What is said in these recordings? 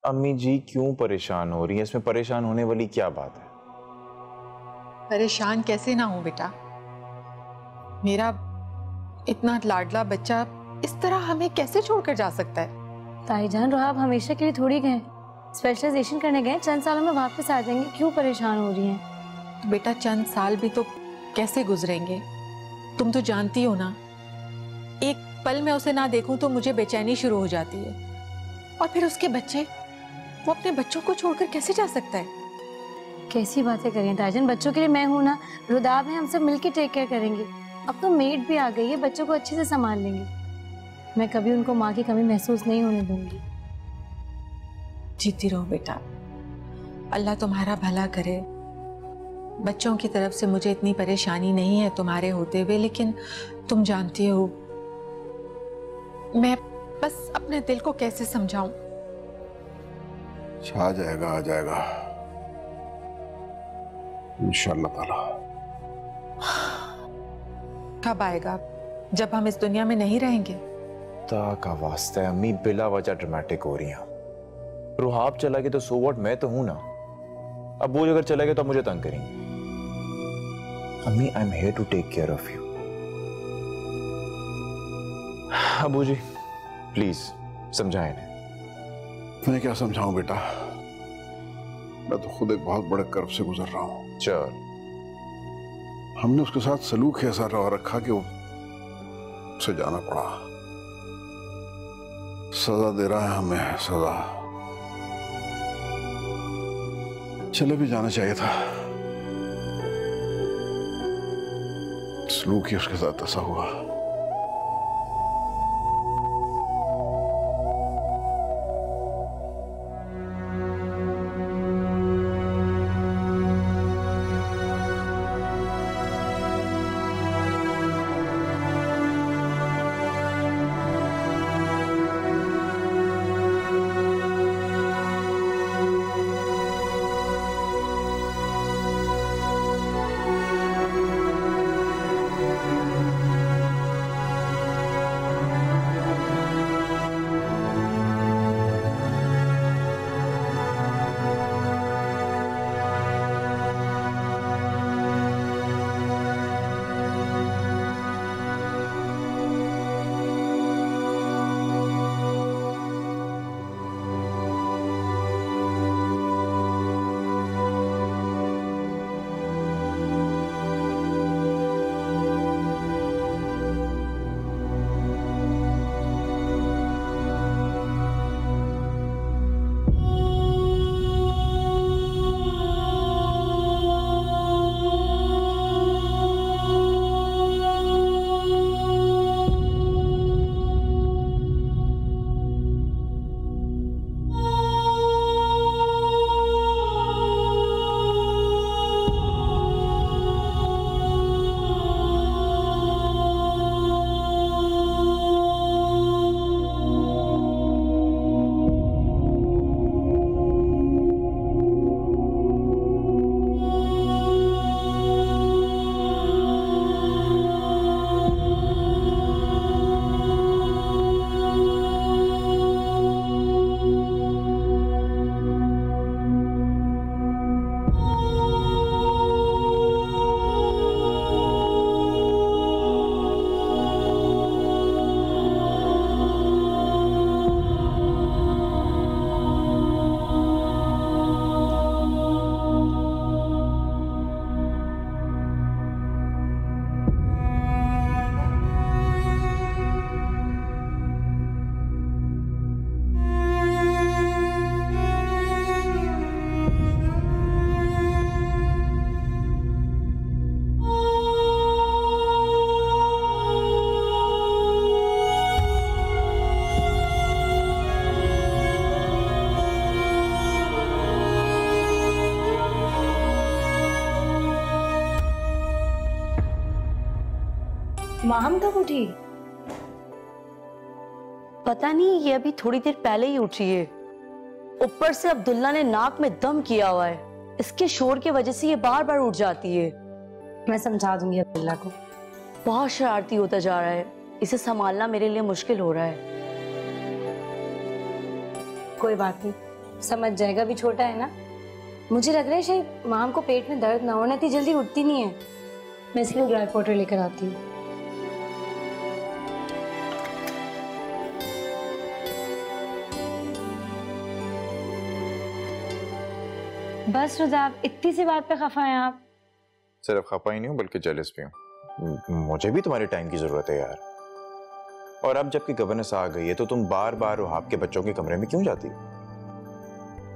अम्मी जी क्यों परेशान हो रही हैं? इसमें परेशान होने वाली क्या बात है? परेशान कैसे ना हो बेटा, मेरा इतना लाडला बच्चा इस तरह हमें कैसे छोड़कर जा सकता है? ताईजान रुहाब हमेशा के लिए थोड़ी गए, स्पेशलाइजेशन करने गए, चंद सालों में वापस आ जाएंगे, क्यों परेशान हो रही हैं? तो बेटा चंद साल भी तो कैसे गुजरेंगे, तुम तो जानती हो ना, एक पल में उसे ना देखूं तो मुझे बेचैनी शुरू हो जाती है। और फिर उसके बच्चे, वो अपने बच्चों को छोड़कर कैसे जा सकता है? कैसी बातें करें ताईजान, बच्चों के लिए मैं हूं ना, रुदाब है, हम सब मिलकर टेक केयर करेंगे। अब तो मेड भी आ गई है, बच्चों को अच्छे से संभाल लेंगे। मैं कभी उनको माँ की कमी महसूस नहीं होने दूंगी। जीती रहो बेटा, अल्लाह तुम्हारा भला करे। बच्चों की तरफ से मुझे इतनी परेशानी नहीं है तुम्हारे होते हुए, लेकिन तुम जानती हो मैं बस अपने दिल को कैसे समझाऊं। आ जाएगा, आ जाएगा इंशाअल्लाह ताला। कब आएगा? जब हम इस दुनिया में नहीं रहेंगे। ता का वास्ता है अम्मी, बिला वजह ड्रामेटिक हो रही हैं। रुहाब चला गया तो सो व्हाट, मैं तो हूं ना। अब वो अगर चला गया तो मुझे तंग करेंगे। अम्मी I am here to take care of you. अबू जी प्लीज समझाएं इन्हें। मैं क्या समझाऊं बेटा, मैं तो खुद एक बहुत बड़े कर्ब से गुजर रहा हूं। चल, हमने उसके साथ सलूक ऐसा रखा कि वो उसे जाना पड़ा। सजा दे रहा है हमें, सजा। चले भी जाना चाहिए था, सलूक ही उसके साथ ऐसा हुआ। माम कब उठी? पता नहीं, ये अभी थोड़ी देर पहले ही उठी है। ऊपर से अब्दुल्ला ने नाक में दम किया हुआ है, इसके शोर की वजह से ये बार बार उठ जाती है। मैं समझा दूंगी अब्दुल्ला को। बहुत शरारती होता जा रहा है, इसे संभालना मेरे लिए मुश्किल हो रहा है। कोई बात नहीं, समझ जाएगा, अभी छोटा है ना। मुझे लग रहा है शायद माम को पेट में दर्द ना होना, इतनी जल्दी उठती नहीं है। मैं इसलिए ड्राई वाटर लेकर आती हूँ। बस रुदाब, इतनी सी बात पे खफा हैं आप? सिर्फ खपा ही नहीं हूँ बल्कि जेलस भी हूँ। मुझे भी तुम्हारे टाइम की जरूरत है यार। और अब जबकि गवर्नेंस आ गई है तो तुम बार बार रुहाब के बच्चों के कमरे में क्यों जाती हो?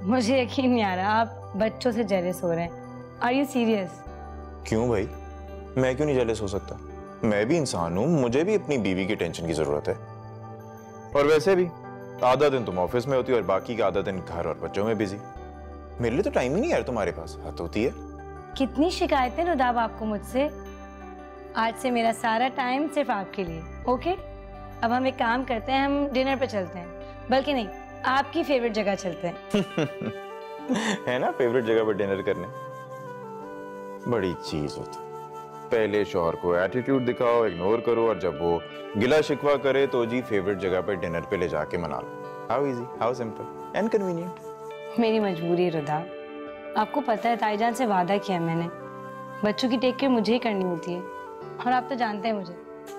मुझे यकीन नहीं आ रहा आप बच्चों से जेलस हो रहे हैं। Are you serious? क्यों भाई, मैं क्यों नहीं जेलस हो सकता? मैं भी इंसान हूँ, मुझे भी अपनी बीवी की टेंशन की जरूरत है। और वैसे भी आधा दिन तुम ऑफिस में होती हो और बाकी का आधा दिन घर और बच्चों में बिजी। मेरे लिए तो टाइम ही नहीं यार तुम्हारे पास। हद होती है। कितनी शिकायतें रुदाब आपको मुझसे। आज से मेरा सारा टाइम सिर्फ आपके लिए। ओके, अब हम एक काम करते हैं, हम डिनर पे चलते हैं। बल्कि नहीं, आपकी फेवरेट जगह चलते हैं। है ना, फेवरेट जगह पर डिनर करने बड़ी चीज होती। पहले शौहर को एटीट्यूड दिखाओ, इग्नोर करो, और जब वो गिला शिकवा करे तो जी फेवरेट जगह पर डिनर पे ले जाके मना लो। How easy, how simple and convenient. मेरी मजबूरी है रुदाब, आपको पता है ताईजान से वादा किया मैंने, बच्चों की टेक केयर मुझे ही करनी होती है। और आप तो जानते हैं मुझे,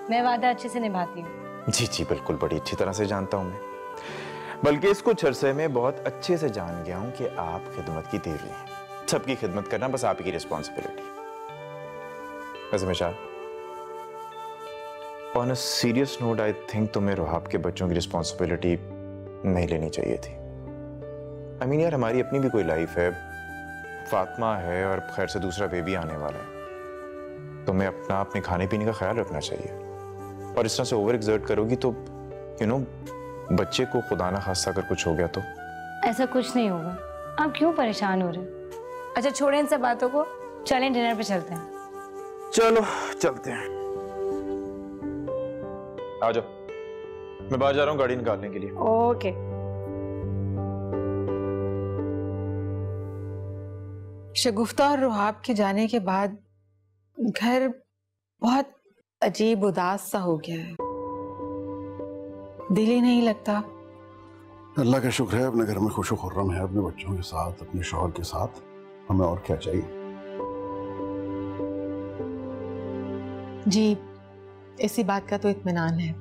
मैं वादा अच्छे से निभाती हूँ। जी जी बिल्कुल, बड़ी अच्छी तरह से जानता हूँ मैं। बल्कि इस कुछ अरसे में बहुत अच्छे से जान गया हूँ कि आप खिदमत की देवी हैं। सबकी खिदमत करना बस आप ही की रिस्पॉन्सिबिलिटी। वैसे Mishal, on a serious note, I think तुम्हें रुहाब के बच्चों की रिस्पॉन्सिबिलिटी नहीं लेनी चाहिए थी। आई मीन यार, हमारी अपनी भी कोई लाइफ है, फातिमा है और खैर से दूसरा बेबी आने वाला है। तुम्हें अपने खाने पीने का ख्याल रखना चाहिए। और इस तरह से ओवर एक्सर्ट करोगी तो बच्चे को खुदा ना खास्ता अगर कुछ हो गया तो। ऐसा कुछ नहीं होगा, आप क्यों परेशान हो रहे हैं? अच्छा छोड़ें इन सब बातों को, चलें डिनर पे चलते हैं। चलो चलते हैं। आ जाओ, मैं बाहर जा रहा हूँ गाड़ी निकालने के लिए। ओके। शगुफ्ता और रुहाब के जाने के बाद घर बहुत अजीब उदास सा हो गया है। दिल ही नहीं लगता। अल्लाह का शुक्र है अपने घर में खुश खुर्रम है, अपने बच्चों के साथ, अपने शौहर के साथ। हमें और क्या चाहिए? जी, इसी बात का तो इत्मीनान है।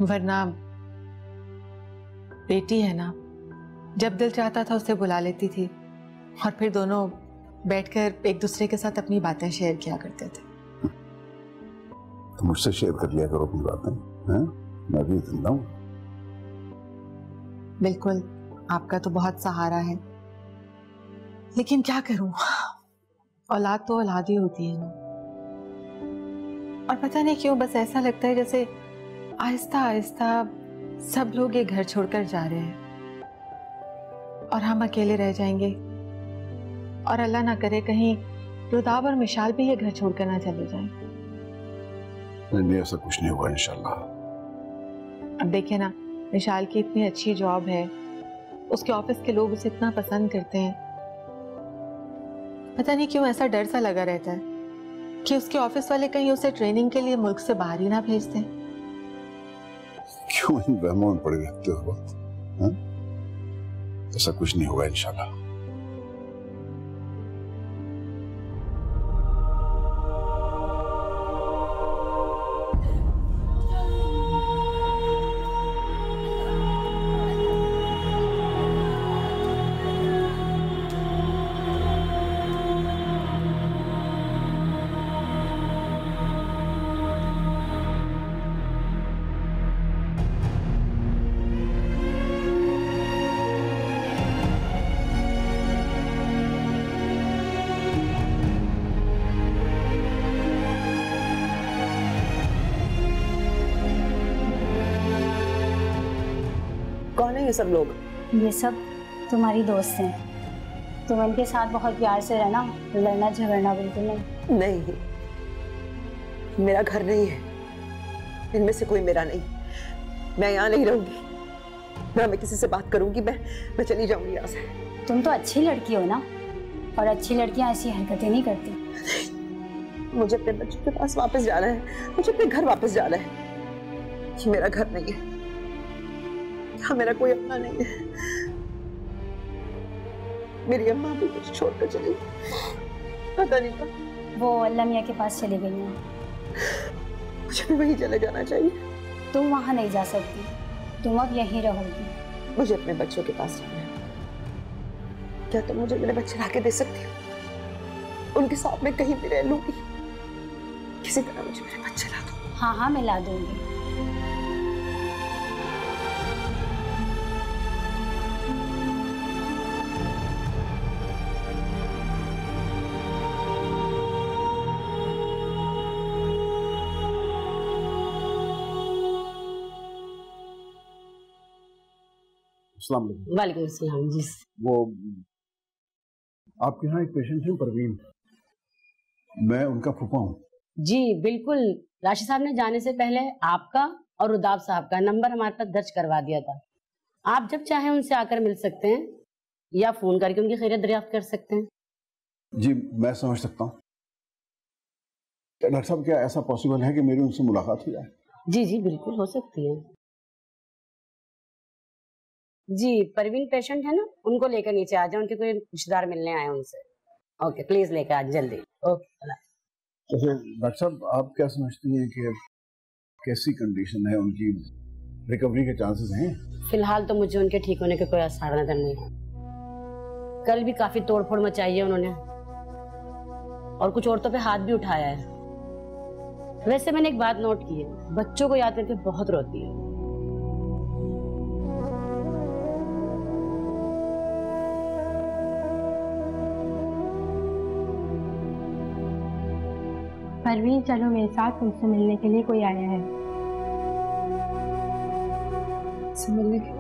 वरना बेटी है ना, जब दिल चाहता था उसे बुला लेती थी और फिर दोनों बैठकर एक दूसरे के साथ अपनी बातें शेयर किया करते थे। तो मुझसे शेयर कर लिया करो अपनी बातें, हैं? मैं भी जिंदा हूँ। बिल्कुल, आपका तो बहुत सहारा है, लेकिन क्या करूं, औलाद तो औलाद ही होती है ना। और पता नहीं क्यों बस ऐसा लगता है जैसे आहिस्ता आहिस्ता सब लोग ये घर छोड़कर जा रहे हैं और हम अकेले रह जाएंगे। और अल्लाह ना करे कहीं रुदाब और मिशाल भी ये घर छोड़कर ना चले जाएं। नहीं, ऐसा कुछ नहीं होगा इंशाल्लाह। अब देखिए ना, मिशाल की इतनी अच्छी जॉब है, उसके ऑफिस के लोग उसे इतना पसंद करते हैं। पता नहीं क्यों ऐसा डर सा लगा रहता है कि उसके ऑफिस वाले कहीं उसे ट्रेनिंग के लिए मुल्क से बाहर ही ना भेज दें। क्यों इन वहमों में पड़े रहते हो? ऐसा कुछ नहीं होगा इंशाल्लाह। कौन है ये सब लोग? ये सब तुम्हारी दोस्त हैं। तुम इनके साथ बहुत प्यार से रहना, लड़ना झगड़ना बिल्कुल नहीं। नहीं, मेरा घर नहीं है, इनमें से कोई मेरा नहीं। मैं यहाँ नहीं रहूंगी, ना मैं किसी से बात करूंगी। मैं चली जाऊंगी यहाँ से। तुम तो अच्छी लड़की हो ना, और अच्छी लड़कियां ऐसी हरकतें नहीं करती। मुझे अपने बच्चों के पास वापस जाना है, मुझे अपने घर वापस जाना है। ये मेरा घर नहीं है, यहाँ मेरा कोई अपना नहीं है। मेरी अम्मा भी कुछ छोड़कर चली, पता नहीं कब। वो अल्लाह मियाँ के पास चली गई हैं। मुझे भी वहीं चले जाना चाहिए। तुम वहाँ नहीं जा सकती, तुम अब यहीं रहोगी। मुझे अपने बच्चों के पास जाना है। क्या तुम मुझे मेरे बच्चे लाके दे सकती हो? उनके साथ मैं कहीं भी रह लूंगी। किसी तरह मुझे मेरे बच्चे ला दो। हाँ हाँ, मैं ला दूंगी। अस्सलाम वालेकुम। वालेकुम सलाम जी। वो आपके यहाँ एक पेशेंट है परवीन, मैं उनका फूफा हूँ। जी बिल्कुल, राशिद साहब ने जाने से पहले आपका और रुदाब साहब का नंबर हमारे पास दर्ज करवा दिया था। आप जब चाहें उनसे आकर मिल सकते हैं या फोन करके उनकी खैरियत दरियाफ्त कर सकते हैं। जी मैं समझ सकता हूँ। डॉक्टर साहब क्या ऐसा पॉसिबल है कि मेरी उनसे मुलाकात हो जाए? जी जी बिल्कुल हो सकती है। जी परवीन पेशेंट है ना, उनको लेकर नीचे आ जाए, उनके कोई रिश्तेदार मिलने आए उनसे। ओके प्लीज लेकर आ जल्दी। ओके। तो फिर डॉक्टर साहब आप क्या समझती हैं कि कैसी कंडीशन है उनकी, रिकवरी के चांसेस हैं? फिलहाल तो मुझे उनके ठीक होने के कोई आसार नजर नहीं है। कल भी काफी तोड़फोड़ मचाई है उन्होंने और कुछ औरतों पे हाथ भी उठाया है। वैसे मैंने एक बात नोट की है, बच्चों को याद करके बहुत रोती है। परवीन चलो मेरे साथ, तुमसे मिलने के लिए कोई आया है। मिलने के?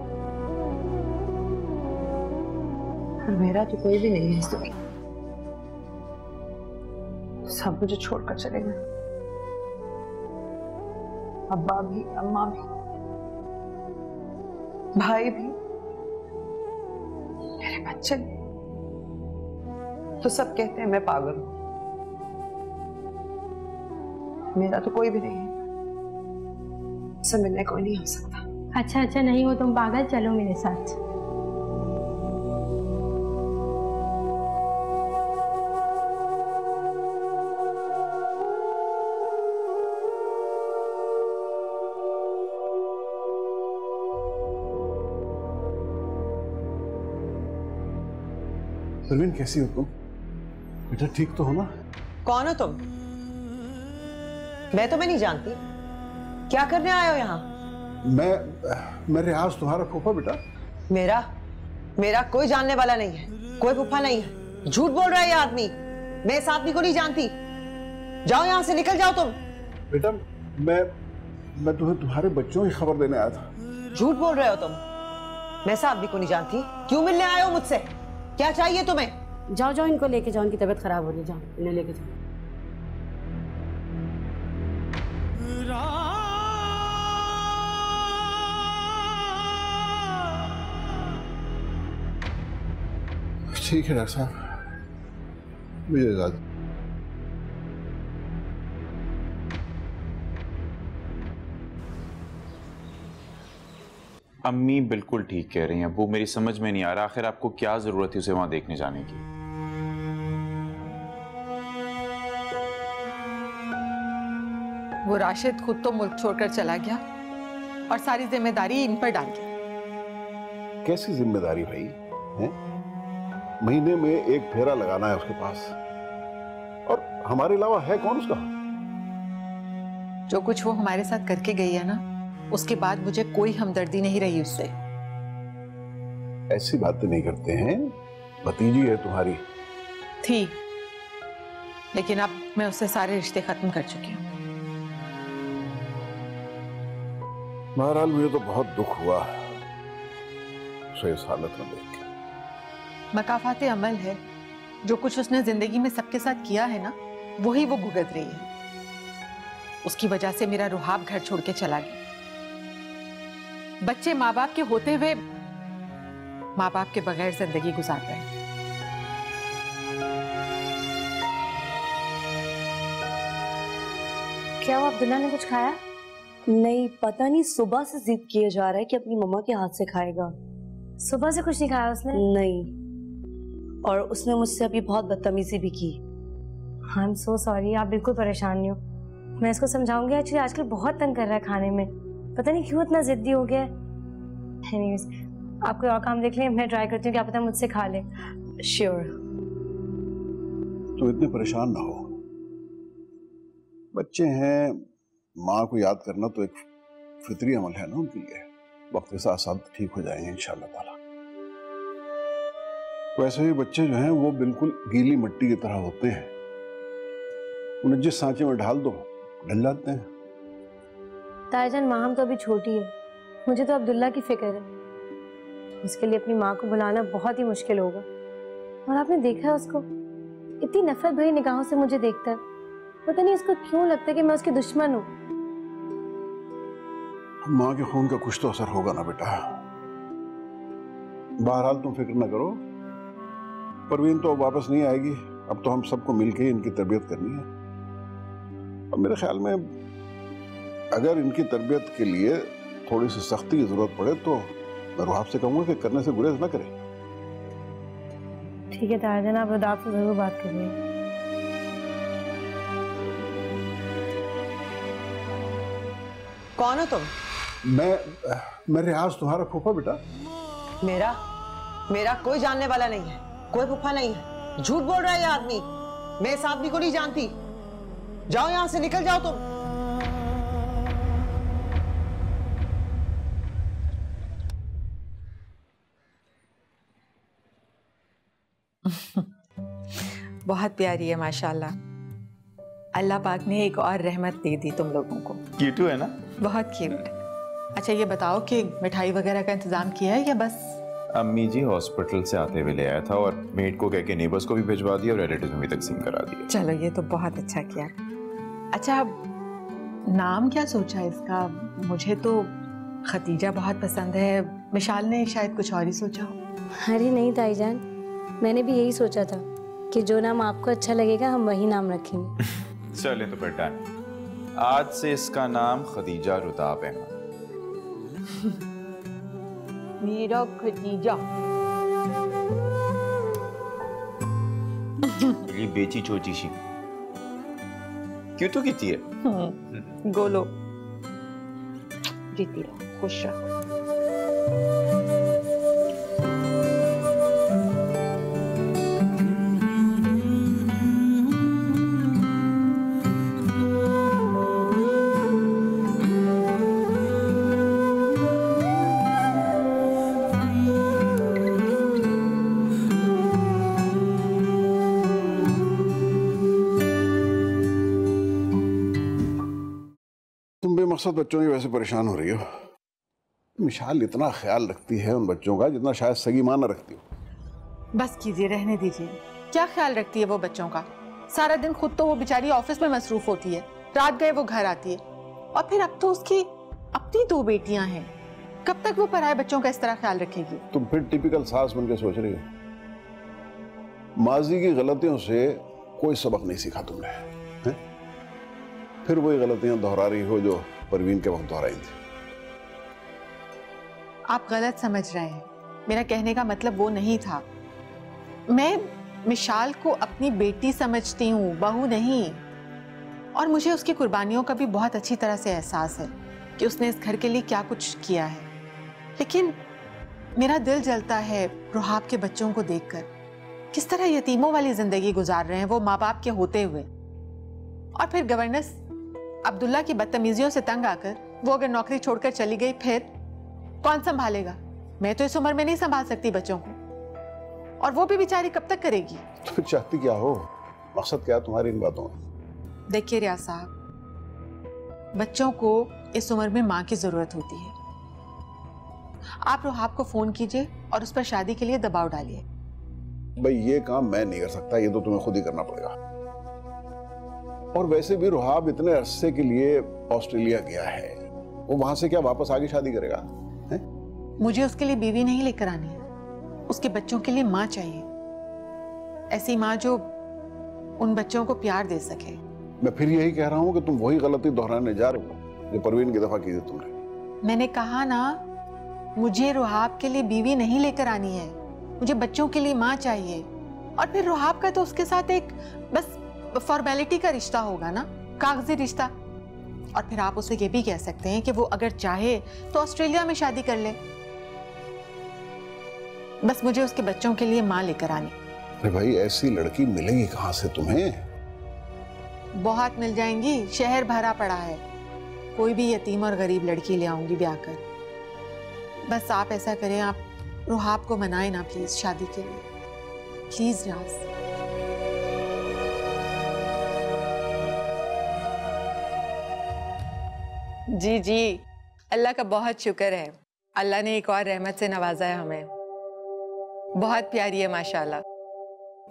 मेरा तो कोई भी नहीं है इस दुनिया। सब मुझे छोड़कर चले गए। अब्बा भी, अम्मा भी, भाई भी, मेरे बच्चे भी। तो सब कहते हैं मैं पागल हूं। मेरा तो कोई भी नहीं है, सब मिलने कोई नहीं हो सकता। अच्छा अच्छा, नहीं हो तुम पागल, चलो मेरे साथ। परवीन कैसी हो तुम? बेटा ठीक तो हो ना? कौन हो तुम? मैं तुम्हें नहीं जानती। क्या करने आए हो यहाँ? मैं रियाज, तुम्हारा फूफा बेटा। मेरा कोई जानने वाला नहीं है, कोई फूफा नहीं है। झूठ बोल रहा है ये आदमी। मैं इस आदमी को नहीं जानती। जाओ यहाँ से, निकल जाओ तुम। बेटा मैं तुम्हें तुम्हारे बच्चों की खबर देने आया था। झूठ बोल रहे हो तुम। मैं इस आदमी को नहीं जानती। क्यों मिलने आए हो मुझसे? क्या चाहिए तुम्हें? जाओ जाओ, इनको लेके जाओ, इनकी तबीयत खराब हो रही है। जाओ इन्हें लेके जाओ। ठीक है डॉक्टर साहब, मुझे इजाजत। अम्मी बिल्कुल ठीक कह रही हैं। वो मेरी समझ में नहीं आ रहा, आखिर आपको क्या जरूरत है उसे वहां देखने जाने की? वो राशिद खुद तो मुल्क छोड़कर चला गया और सारी जिम्मेदारी इन पर डाल दिया। कैसी जिम्मेदारी भाई है? महीने में एक फेरा लगाना है उसके पास, और हमारे अलावा है कौन उसका? जो कुछ वो हमारे साथ करके गई है ना, उसके बाद मुझे कोई हमदर्दी नहीं रही उससे। ऐसी बातें नहीं करते हैं, भतीजी है तुम्हारी। थी, लेकिन अब मैं उससे सारे रिश्ते खत्म कर चुकी हूँ। बहरहाल मुझे तो बहुत दुख हुआ उसे इस हालत में देख के। मकाफाते अमल है, जो कुछ उसने जिंदगी में सबके साथ किया है ना, वही वो भुगत रही है। उसकी वजह से मेरा रुहाब घर छोड़ के चला गया। बच्चे माँ बाप के होते हुए माँ बाप के बगैर जिंदगी गुजार रहे हैं। क्या वो अब्दुल्ला ने कुछ खाया? नहीं, पता नहीं, सुबह से जिद किया जा रहा है कि अपनी मम्मा के हाथ से खाएगा। सुबह से कुछ नहीं खाया उसने? नहीं। और उसने मुझसे अभी बहुत बदतमीजी भी की। आई एम सो सॉरी, आप बिल्कुल परेशान नहीं हो, मैं इसको समझाऊंगी। एक्चुअली आजकल बहुत तंग कर रहा है खाने में, पता नहीं क्यों इतना जिद्दी हो गया है। एनीवेज, आप कोई और काम देख लें, मैं ट्राई करती हूँ, क्या पता मुझसे खा ले। श्योर। तो इतने परेशान ना हो, बच्चे हैं, माँ को याद करना तो एक फितरी अमल है ना उनके लिए। वक्त के साथ साथ ठीक हो जाएंगे इंशाल्लाह ताला। वैसे ही बच्चे जो हैं वो बिल्कुल गीली मिट्टी की तरह होते हैं, उन्हें जिस सांचे में ढाल दो ढल जाते हैं। ताईजान, माँ हम तो अभी छोटी है, मुझे तो अब्दुल्ला की फिक्र है। उसके लिए अपनी माँ को बुलाना बहुत ही मुश्किल होगा। और आपने देखा है उसको, इतनी नफरत भरी निगाहों से मुझे देखता है। पता नहीं इसको क्यों लगता है कि मैं उसकी दुश्मन हूँ। माँ के खून का कुछ तो असर होगा ना बेटा। बहरहाल तुम फिक्र ना करो, परवीन तो वापस नहीं आएगी। अब तो हम सबको मिलकर इनकी तरबियत करनी है। अब मेरे ख्याल में अगर इनकी तरबियत के लिए थोड़ी सी सख्ती की जरूरत पड़े तो मैं रुहाब से कहूंगा कि करने से गुरेज ना करे। ठीक है ताईजान, आप रुदाब से जरूर बात करिए। कौन हो तुम? मैं रियाज, तुम्हारा फूफा बेटा। मेरा कोई जानने वाला नहीं है, कोई फूफा नहीं है। झूठ बोल रहा है ये आदमी, मैं इस आदमी को नहीं जानती। जाओ यहां से, निकल जाओ तुम। बहुत प्यारी है माशाल्लाह। अल्लाह पाक ने एक और रहमत दे दी तुम लोगों को। क्यूट है ना? बहुत क्यूट। अच्छा ये बताओ कि मिठाई वगैरह का इंतजाम किया है या बस? अम्मी जी हॉस्पिटल से आते हुए ले आया था और मेड को कह के नेबर्स को भी भिजवा दिया और रिलेटिव्स में भी तकसीम करा दिया। चलो ये तो बहुत अच्छा किया। अच्छा नाम क्या सोचा इसका? मुझे तो खतीजा बहुत पसंद है, मिशाल ने शायद कुछ और ही सोचा हो। अरे नहीं ताईजान, मैंने भी यही सोचा था कि जो नाम आपको अच्छा लगेगा हम वही नाम रखेंगे। चले तो बेटा, आज से इसका नाम खदीजा रुदाब अहमद। मेरा खतीजा। ये बेची चोची शी क्यों तो कीती है? गोलो जीती रहो, खुश रहो। बेमकसद बच्चों की वैसे परेशान हो रही हो। मिशाल इतना ख्याल रखती है उन बच्चों का जितना शायद सगी मां न रखती हो। बस कीजिए, रहने दीजिए। क्या ख्याल रखती है वो बच्चों का? सारा दिन खुद तो वो बेचारी ऑफिस में मसरूफ होती है, रात गए वो घर आती है, और फिर अब तो उसकी अपनी 2 बेटियां हैं। कब तक वो पराए बच्चों का इस तरह ख्याल रखेगी? तुम फिर टिपिकल सास बनकर सोच रही हो। माजी की गलतियों से कोई सबक नहीं सीखा तुमने, है? फिर वही गलतियां दोहरा रही हो जो परवीन के वक्त दोहराई थी। आप गलत समझ रहे हैं, मेरा कहने का मतलब वो नहीं था। मैं मिशाल को अपनी बेटी समझती हूँ, बहू नहीं। और मुझे उसकी कुर्बानियों का भी बहुत अच्छी तरह से एहसास है कि उसने इस घर के लिए क्या कुछ किया है। लेकिन मेरा दिल जलता है रुहाब के बच्चों को देखकर, किस तरह यतीमों वाली जिंदगी गुजार रहे हैं वो माँ बाप के होते हुए। और फिर गवर्नेंस अब्दुल्ला की बदतमीजियों से तंग आकर वो अगर नौकरी छोड़कर चली गई, फिर कौन संभालेगा? मैं तो इस उम्र में नहीं संभाल सकती बच्चों को, और वो भी बेचारी कब तक करेगी? तो चाहती क्या हो? मकसद क्या तुम्हारी इन बातों में? देखिए रियाज साहब, बच्चों को इस उम्र में माँ की जरूरत होती है। आप रुहाब को फोन कीजिए और उस पर शादी के लिए दबाव डालिए। भाई ये काम मैं नहीं कर सकता, ये तो तुम्हें खुद ही करना पड़ेगा। और वैसे भी रुहाब इतने अरसे के लिए ऑस्ट्रेलिया गया है, वो वहां से क्या वापस आगे शादी करेगा? है? मुझे उसके लिए बीवी नहीं लेकर आनी है, उसके बच्चों के लिए माँ चाहिए। ऐसी माँ जो उन बच्चों को प्यार दे सके। मैं फिर यही कह रहा हूँ कि तुम वही गलती दोहराने जा रहे हो जो परवीन की दफा की थी तुमने। मैंने कहा ना, मुझे रुहाब के लिए बीवी नहीं लेकर आनी है, मुझे बच्चों के लिए माँ चाहिए। और फिर रुहाब का तो उसके साथ एक बस फॉर्मेलिटी का रिश्ता होगा ना, कागजी रिश्ता। और फिर आप उसे ये भी कह सकते हैं कि वो अगर चाहे तो ऑस्ट्रेलिया में शादी कर ले। बस मुझे उसके बच्चों के लिए माँ लेकर आनी। अरे भाई, ऐसी लड़की मिलेगी कहाँ से तुम्हें? बहुत मिल जाएंगी, शहर भरा पड़ा है। कोई भी यतीम और गरीब लड़की ले आऊंगी ब्याह कर। बस आप ऐसा करें, आप रुहाब को मनाएं ना प्लीज शादी के लिए, प्लीज राज। जी जी, अल्लाह का बहुत शुक्र है, अल्लाह ने एक और रहमत से नवाजा है हमें। बहुत प्यारी है माशाल्लाह,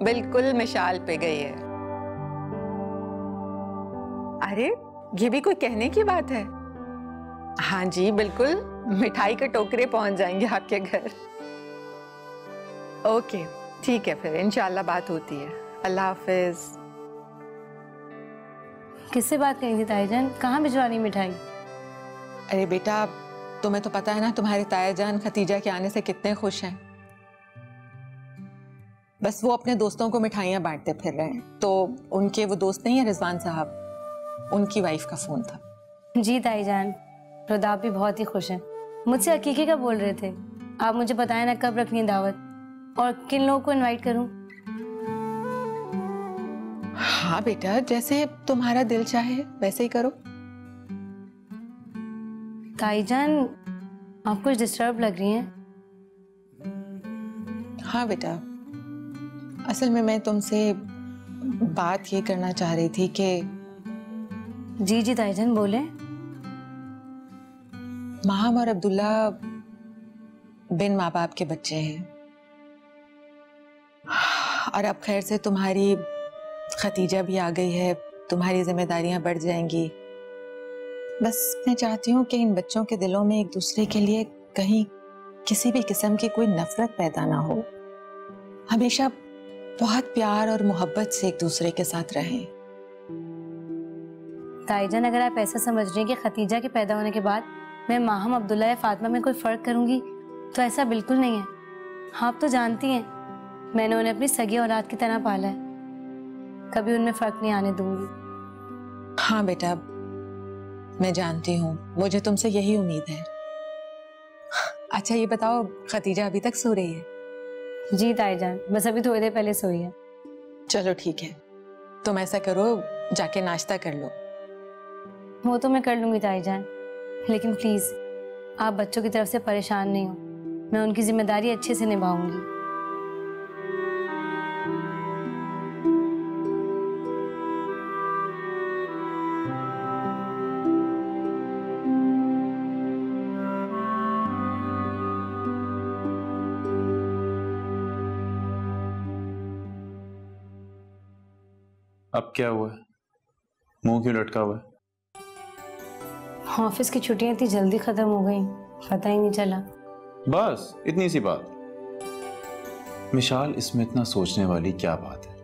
बिल्कुल मिसाल पे गई है। अरे ये भी कोई कहने की बात है? हाँ जी बिल्कुल, मिठाई के टोकरे पहुंच जाएंगे आपके घर। ओके ठीक है, फिर इंशाल्लाह बात होती है। अल्लाह हाफिज। किससे बात करी थी ताईजान? कहाँ भिजवानी मिठाई? अरे बेटा, तुम्हें तो पता है ना तुम्हारे ताया जान खतीजा के आने से कितने खुश हैं। बस वो अपने दोस्तों को मिठाइयाँ बांटते फिर रहे हैं, तो उनके वो दोस्त नहीं है रिजवान साहब, उनकी वाइफ का फोन था। जी ताईजान, रुदाब भी बहुत ही खुश हैं। मुझसे अकीके का बोल रहे थे। आप मुझे बताएं ना कब रखनी है दावत और किन लोगों को इनवाइट करूं? हाँ बेटा, जैसे तुम्हारा दिल चाहे वैसे ही करो। ताईजान, आप कुछ डिस्टर्ब लग रही हैं। हाँ बेटा, असल में मैं तुमसे बात ये करना चाह रही थी कि जी जी ताईजान बोले। माहम और अब्दुल्ला बिन माँ बाप के बच्चे हैं, और अब खैर से तुम्हारी खतीजा भी आ गई है, तुम्हारी जिम्मेदारियां बढ़ जाएंगी। बस मैं चाहती हूँ कि इन बच्चों के दिलों में एक दूसरे के लिए कहीं किसी भी किस्म की कोई नफरत पैदा ना हो, हमेशा बहुत प्यार और मोहब्बत से एक दूसरे के साथ रहें। ताईजान, अगर आप ऐसा समझ रही हैं कि खतीजा के पैदा होने के बाद मैं माहम, अब्दुल्ला या फातिमा में कोई फर्क करूंगी, तो ऐसा बिल्कुल नहीं है। आप तो जानती हैं मैंने उन्हें अपनी सगी औलाद की तरह पाला है, कभी उनमें फर्क नहीं आने दूंगी। हाँ बेटा, मैं जानती हूँ, मुझे तुमसे यही उम्मीद है। अच्छा ये बताओ, खतीजा अभी तक सो रही है? जी ताईजान, बस अभी थोड़ी देर पहले सोई है। चलो ठीक है, तुम ऐसा करो, जाके नाश्ता कर लो। वो तो मैं कर लूंगी ताईजान, लेकिन प्लीज आप बच्चों की तरफ से परेशान नहीं हो, मैं उनकी जिम्मेदारी अच्छे से निभाऊंगी। अब क्या हुआ है? मुंह क्यों लटका हुआ है? ऑफिस की छुट्टियां इतनी जल्दी खत्म हो गई, पता ही नहीं चला। बस इतनी सी बात। मिशाल, इसमें इतना सोचने वाली क्या बात है?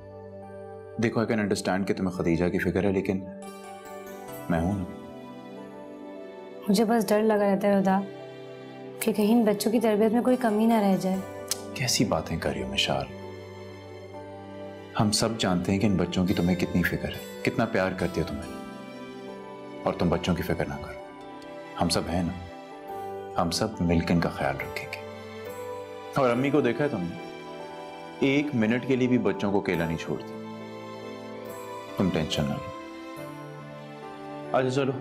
देखो, आई कैन अंडरस्टैंड कि तुम्हें खदीजा की फिक्र है, लेकिन मैं हूं ना। मुझे बस डर लगा रहता है रुदा कि कहीं इन बच्चों की तरबियत में कोई कमी ना रह जाए। कैसी बातें कर रही हो मिशाल? हम सब जानते हैं कि इन बच्चों की तुम्हें कितनी फिक्र है, कितना प्यार करती है तुम्हें, और तुम बच्चों की फिक्र ना करो। हम सब हैं ना, हम सब मिलकर इनका ख्याल रखेंगे। और अम्मी को देखा है तुमने, एक मिनट के लिए भी बच्चों को अकेला नहीं छोड़ती। तुम टेंशन ना लो। अच्छा चलो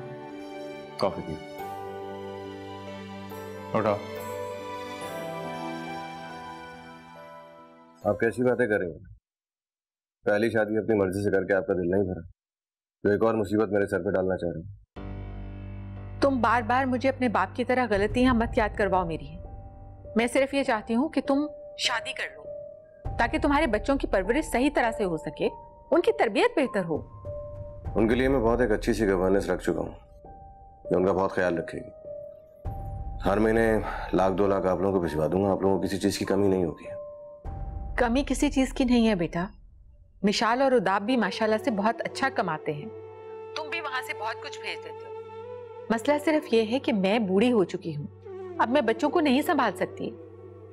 कॉफी पियो। उठाओ। आप कैसी बातें कर रहे हो? पहली शादी अपनी मर्जी से करके आपका दिल नहीं भरा, तो एक और मुसीबत मेरे सर पे डालना चाह रहे हो। तुम बार बार मुझे अपने बाप की तरह गलतियां मत याद करवाओ मेरी। मैं सिर्फ ये चाहती हूँ कि तुम शादी कर लो, ताकि तुम्हारे बच्चों की परवरिश सही तरह से हो सके, उनकी तरबियत बेहतर हो। उनके लिए मैं बहुत एक अच्छी सी गवर्नेंस रख चुका हूँ, जो उनका बहुत ख्याल रखेगी। हर महीने 1,00,000-2 लाख आप लोगों को भिजवा दूंगा। आप लोगों को किसी चीज की कमी नहीं होगी। कमी किसी चीज की नहीं है बेटा। मिशाल और उदाब भी माशाल्लाह से बहुत अच्छा कमाते हैं, तुम भी वहां से बहुत कुछ भेज देते हो। मसला सिर्फ ये है कि मैं बूढ़ी हो चुकी हूँ, अब मैं बच्चों को नहीं संभाल सकती,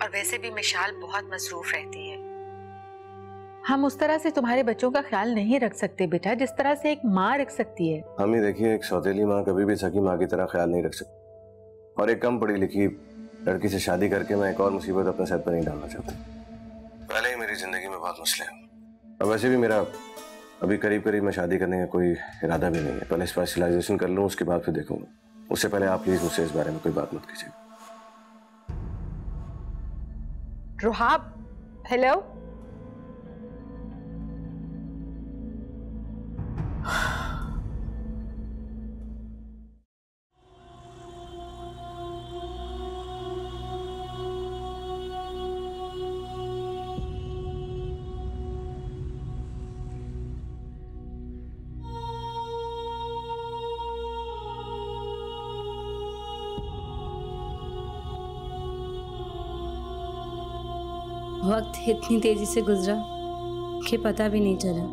और वैसे भी मिशाल बहुत मसरूफ रहती है। हम उस तरह से तुम्हारे बच्चों का ख्याल नहीं रख सकते बेटा, जिस तरह से एक माँ रख सकती है। हम ही देखिए, एक सौतेली माँ कभी भी सगी माँ की तरह ख्याल नहीं रख सकती, और एक कम पढ़ी लिखी लड़की से शादी करके मैं एक और मुसीबत अपने सर पर नहीं डालना चाहता। पहले ही मेरी जिंदगी में बहुत मसले हैं, और वैसे भी मेरा अभी करीब करीब मैं शादी करने का कोई इरादा भी नहीं है। पहले स्पेशलाइजेशन कर लूँ, उसके बाद फिर देखूंगा। उससे पहले आप प्लीज मुझसे इस बारे में कोई बात मत कीजिए। रुहाब, हेलो। वक्त इतनी तेजी से गुजरा कि पता भी नहीं चला।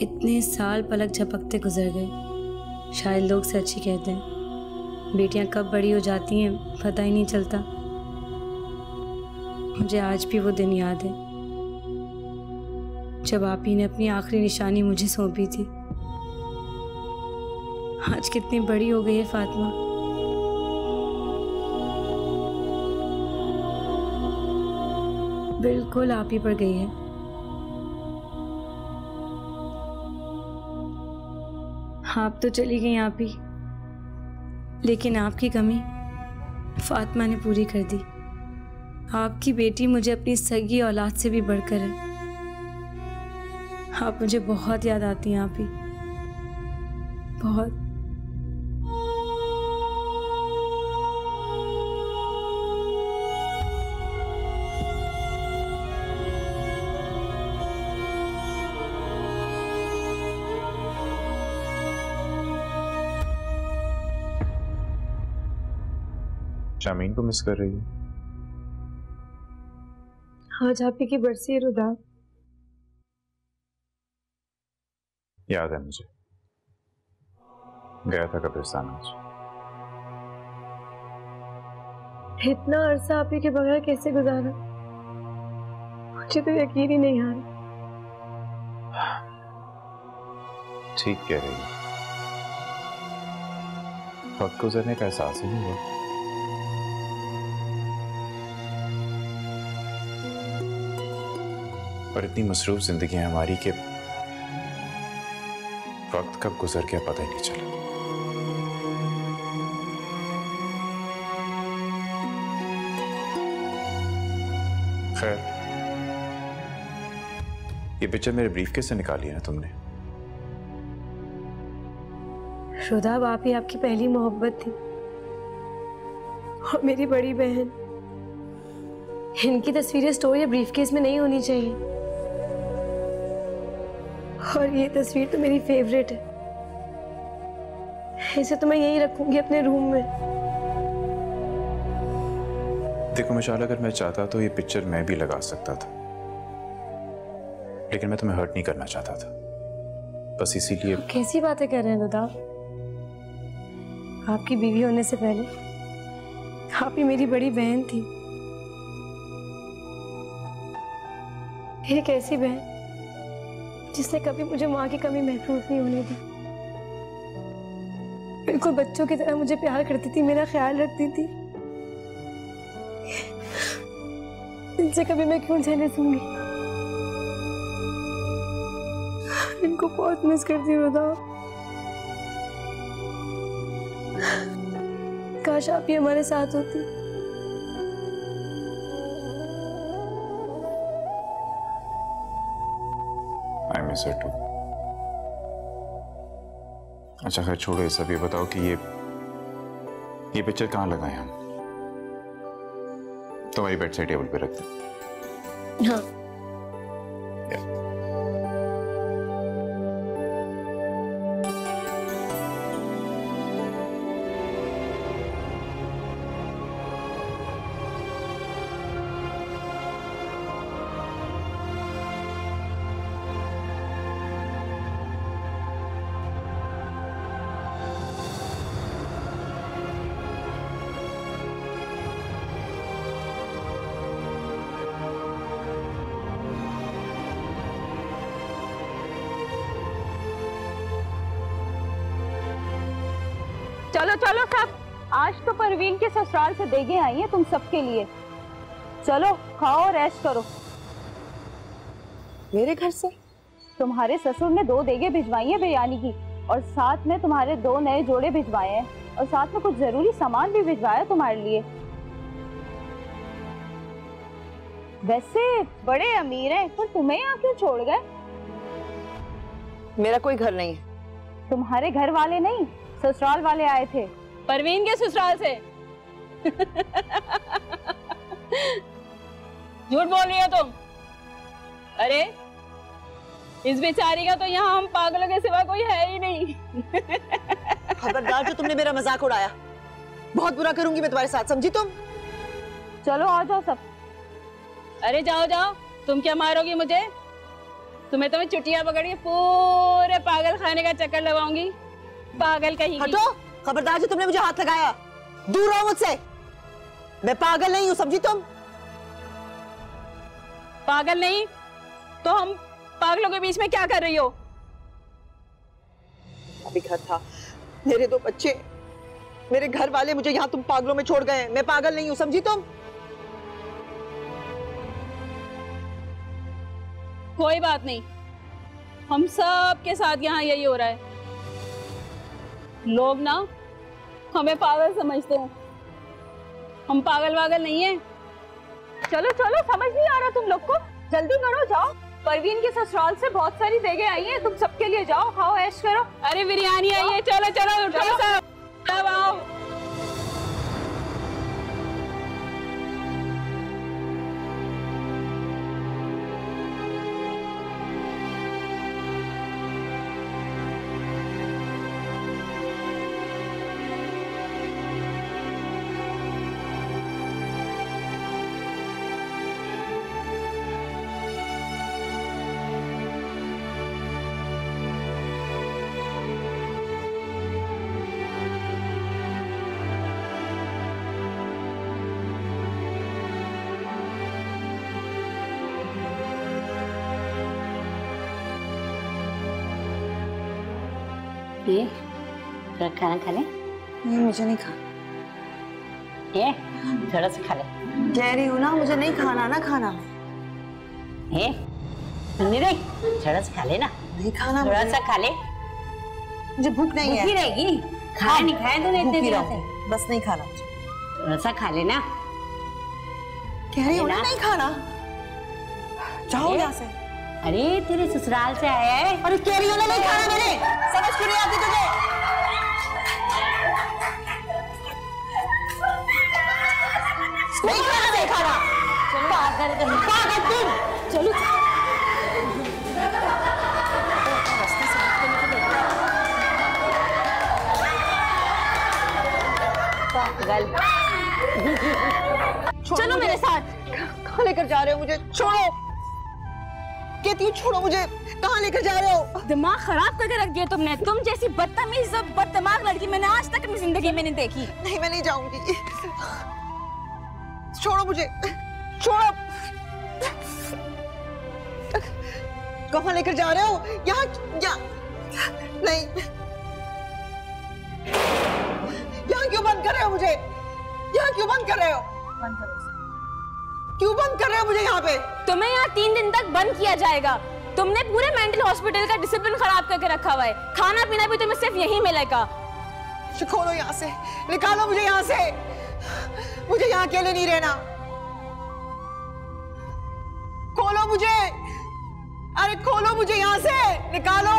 इतने साल पलक झपकते गुजर गए। शायद लोग सच ही कहते हैं, बेटियां कब बड़ी हो जाती हैं पता ही नहीं चलता। मुझे आज भी वो दिन याद है जब आप ही ने अपनी आखिरी निशानी मुझे सौंपी थी। आज कितनी बड़ी हो गई है फातिमा। बिल्कुल आप ही पर गई है। आप तो चली गई आप ही, लेकिन आपकी कमी फातिमा ने पूरी कर दी। आपकी बेटी मुझे अपनी सगी औलाद से भी बढ़कर है। आप मुझे बहुत याद आती हैं आप ही, बहुत। शामीन को मिस कर रही है? आज आप ही की बरसी है रुदा। याद है मुझे, गया था कब्रिस्तान आज। इतना अरसा आप ही के बगैर कैसे गुजारा, मुझे तो यकीन ही नहीं आ रहा। ठीक कह रही है, वक्त गुजरने का एहसास ही नहीं हुआ। और इतनी मसरूफ जिंदगी है हमारी कि वक्त कब गुजर गया पता ही नहीं चला। खैर, ये पिक्चर मेरे ब्रीफकेस से निकाली है ना तुमने? रुदाब, आप ही आपकी पहली मोहब्बत थी और मेरी बड़ी बहन। इनकी तस्वीरें स्टोर या ब्रीफकेस में नहीं होनी चाहिए। और ये तस्वीर तो मेरी फेवरेट है, इसे तो मैं यहीं रखूंगी अपने रूम में। देखो मिशाल, अगर मैं चाहता तो ये पिक्चर मैं भी लगा सकता था, लेकिन मैं तुम्हें हर्ट नहीं करना चाहता था, बस इसीलिए। कैसी बातें कर रहे हैं रुदाब? आपकी बीवी होने से पहले आप ही मेरी बड़ी बहन थी। एक ऐसी बहन जिसने कभी मुझे माँ की कमी महसूस नहीं होने दी। बिल्कुल बच्चों की तरह मुझे प्यार करती थी, मेरा ख्याल रखती थी। इनसे कभी मैं क्यों झेले सूंगी? इनको बहुत मिस करती हूँ रुदा। काश आप ही हमारे साथ होती। I miss her too. अच्छा खैर छोड़ो ये सब, ये बताओ कि ये पिक्चर कहाँ लगाए हम? तुम्हारी बेड साइड टेबल पे रख दो। हाँ। चलो चलो सब, आज तो परवीन के ससुराल से देगे आई हैं तुम सबके लिए। चलो खाओ, रेस्ट करो। मेरे घर से? तुम्हारे ससुर ने 2 देगे भिजवाई हैं बिरयानी की, और साथ में तुम्हारे 2 नए जोड़े भिजवाए हैं, और साथ में कुछ जरूरी सामान भी भिजवाया तुम्हारे लिए। वैसे बड़े अमीर हैं, पर तुम्हें यहाँ क्यों छोड़ गए? मेरा कोई घर नहीं है। तुम्हारे घर वाले नहीं, ससुराल वाले आए थे, परवीन के ससुराल से। झूठ बोल रही हो तुम। अरे इस बेचारी का तो यहाँ हम पागलों के सिवा कोई है ही नहीं। खबरदार जो तुमने मेरा मजाक उड़ाया, बहुत बुरा करूंगी मैं तुम्हारे साथ, समझी तुम? चलो आ जाओ सब। अरे जाओ जाओ, तुम क्या मारोगी मुझे? तुम्हें तो मैं चुटिया पकड़ के पूरे पागल खाने का चक्कर लगाऊंगी। पागल कहीं। हटो, खबरदार जो तुमने मुझे हाथ लगाया, दूर रहो मुझसे। मैं पागल नहीं हूँ, समझी तुम? पागल नहीं तो हम पागलों के बीच में क्या कर रही हो? अभी घर था, मेरे 2 बच्चे, मेरे घर वाले, मुझे यहाँ तुम पागलों में छोड़ गए। मैं पागल नहीं हूँ, समझी तुम? कोई बात नहीं, हम सब के साथ यहाँ यही हो रहा है। लोग ना हमें पागल समझते हैं, हम पागल वागल नहीं है। चलो चलो, समझ नहीं आ रहा तुम लोग को? जल्दी करो, जाओ। परवीन के ससुराल से बहुत सारी देगे आई हैं, तुम सबके लिए जाओ, खाओ, ऐश करो। अरे बिरयानी आई है, चलो चलो उठो सब आओ। ये खाना खा ले। नहीं, मुझे नहीं खाना। ये थोड़ा सा खा ले। कह रही हूँ ना, मुझे नहीं खाना ना खाना। ये सुननी नहीं, थोड़ा सा खा ले ना। नहीं खाना, थोड़ा सा खा ले। मुझे भूख नहीं है। भूखी रहेगी, खाया नहीं खाया तूने इतने दिनों से। बस नहीं खाना, थोड़ा सा खा लेना। कह रही हूँ ना, नहीं खाना। जाओ यहाँ से। अरे तेरे ससुराल से आया है। अरे कह रही हूँ ना, नहीं खाना मेरे। समझ क्यों नहीं आती तुझे? नहीं खाना, नहीं खाना। पागल तुम। चलो चलो मेरे साथ। कहाँ लेकर जा रहे हो मुझे? छोड़ो, कहती हूँ छोड़ो मुझे। कहाँ लेकर जा रहे हो? दिमाग खराब करके रख दिया तुमने। तुम जैसी बदतमीज और बददिमाग लड़की मैंने आज तक अपनी जिंदगी में नहीं देखी। नहीं, मैं नहीं जाऊंगी। छोड़ो मुझे, छोड़ो। कहाँ लेकर जा रहे हो? यहाँ नहीं, यहाँ क्यों बंद कर रहे हो मुझे? यहाँ क्यों बंद कर रहे हो? क्यों बंद कर रहे हो मुझे यहाँ पे? तुम्हें यहाँ 3 दिन तक बंद किया जाएगा। तुमने पूरे मेंटल हॉस्पिटल का डिसिप्लिन खराब करके रखा हुआ है। खाना पीना भी तुम्हें सिर्फ यही मिलेगा। खोलो यहाँ से, निकालो मुझे यहाँ से। मुझे यहाँ अकेले नहीं रहना। खोलो मुझे, अरे खोलो मुझे यहाँ से, निकालो।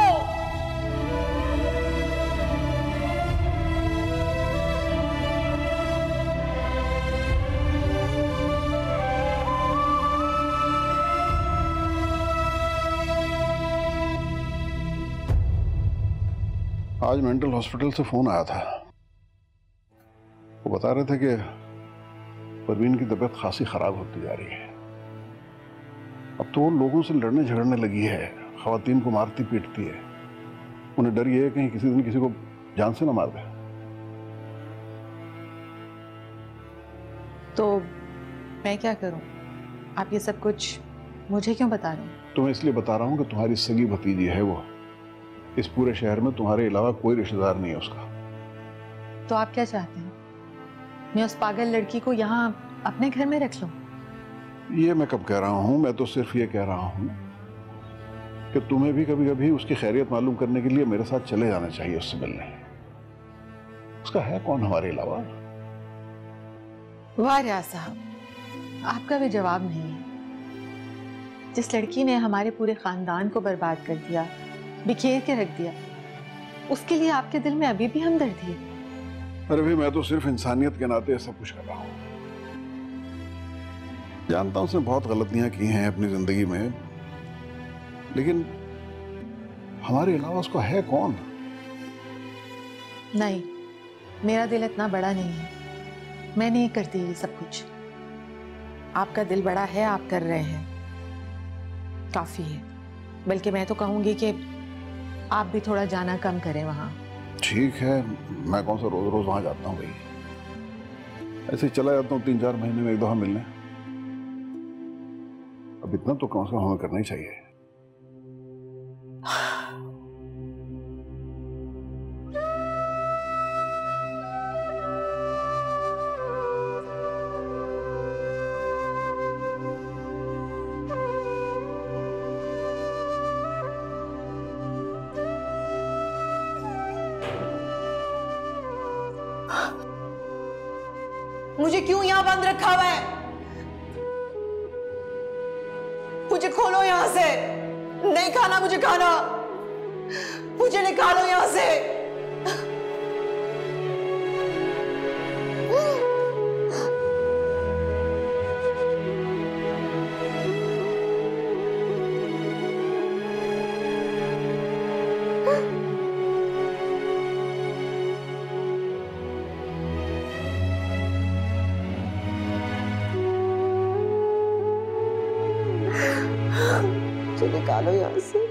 आज मेंटल हॉस्पिटल से फोन आया था। वो बता रहे थे कि परवीन की तबीयत खासी खराब होती जा रही है। अब तो वो लोगों से लड़ने झगड़ने लगी है, खवातीन को मारती पीटती है। उन्हें डर ये है कहीं किसी दिन किसी को जान से ना मार दे। तो मैं क्या करूं? आप ये सब कुछ मुझे क्यों बता रहे हैं? तो मैं इसलिए बता रहा हूं कि तुम्हारी सगी भतीजी है वो। इस पूरे शहर में तुम्हारे अलावा कोई रिश्तेदार नहीं है उसका। तो आप क्या चाहते हैं? मैं उस पागल लड़की को यहाँ अपने घर में रख लूं? ये मैं कब कह रहा हूं, मैं तो सिर्फ ये कह रहा हूं कि तुम्हें भी कभी कभी उसकी खैरियत मालूम करने के लिए मेरे साथ चले जाना चाहिए, उससे मिलने। उसका है कौन हमारे अलावा? वाह रियाज साहब, आपका भी जवाब नहीं है। जिस लड़की ने हमारे पूरे खानदान को बर्बाद कर दिया, बिखेर के रख दिया, उसके लिए आपके दिल में अभी भी हमदर्दी है? अरे भाई, मैं तो सिर्फ इंसानियत के नाते सब कुछ कर रहा हूं। जानता हूं उसने बहुत गलतियां की हैं अपनी जिंदगी में, लेकिन हमारे अलावा उसको है कौन? नहीं, मेरा दिल इतना बड़ा नहीं है, मैं नहीं करती ये सब कुछ। आपका दिल बड़ा है, आप कर रहे हैं, काफी है। बल्कि मैं तो कहूंगी कि आप भी थोड़ा जाना कम करें वहां। ठीक है, मैं कौन सा रोज रोज वहां जाता हूँ भाई, ऐसे ही चला जाता हूँ 3-4 महीने में एक दफा मिलने। अब इतना तो कम से कम हमें करना ही चाहिए। मुझे क्यों यहाँ बंद रखा हुआ है? मुझे खोलो यहाँ से। नहीं खाना मुझे खाना, मुझे निकालो यहाँ से। मुझे निकालो यहाँ से।